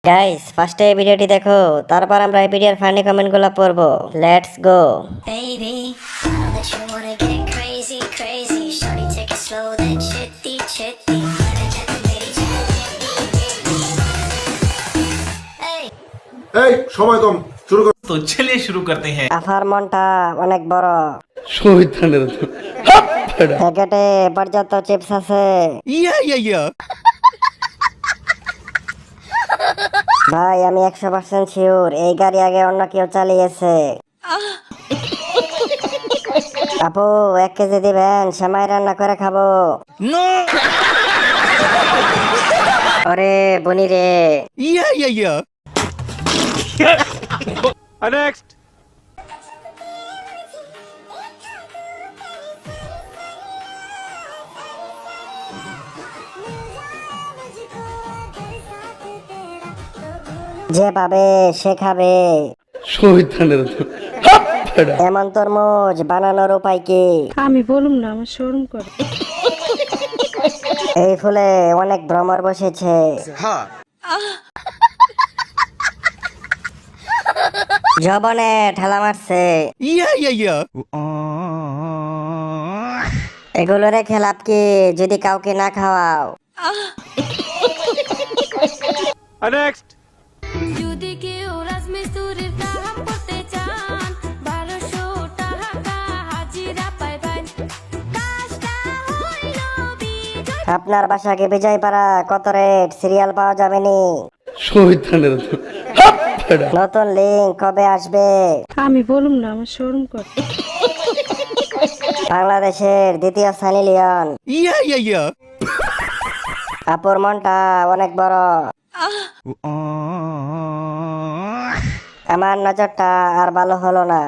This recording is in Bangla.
গাইস ফার্স্টে এই ভিডিওটি দেখো, তারপর আমরা এই ভিডিওর ফানি কমেন্টগুলো পড়বো। Let's go. Baby, I know that you wanna get crazy, crazy. Shawty, take it slow, then chitty, chitty. Hey, এই সময় কম, শুরু কর। तो चलिए शुरू करते हैं। আফার মনটা অনেক বড়, শহীদানের প্যাকেটে পর্যাপ্ত চিপস আছে। ভাই আমি 100% শিওর এই গাড়ি আগে অন্য কেউ চালিয়েছে। আপু 1 কেজি দিবেন, সেমাই রান্না করে খাবো। আরে বনি রে, যে পাবে সে খাবে। শহীদানের এমন তরমুজ বানানোর উপায় কি? আমি বলুম না, আমার শরম করে। এই ফুলে অনেক ভ্রমর বসেছে। জবনে ঠেলা মারছে। এগুলো রেখে লাভ কি যদি কাউকে না খাওয়াও? যদি কেউ রাজমিস্ত্রির কাম করতে চান 1200 টাকা হাজিরা পাইবেন। কাজটা হইল বিজয়। আপনার বাসাকে বিজয় পাড়া কত রেট সিরিয়াল পাওয়া যাবে নি? শহীদানের নতুন লিঙ্ক কবে আসবে? আমি বলুম না, আমার শরম করে। বাংলাদেশের দ্বিতীয় সানি লিওন। আপুর মনটা অনেক বড়, আমার নজরটা আর ভালো হলো না।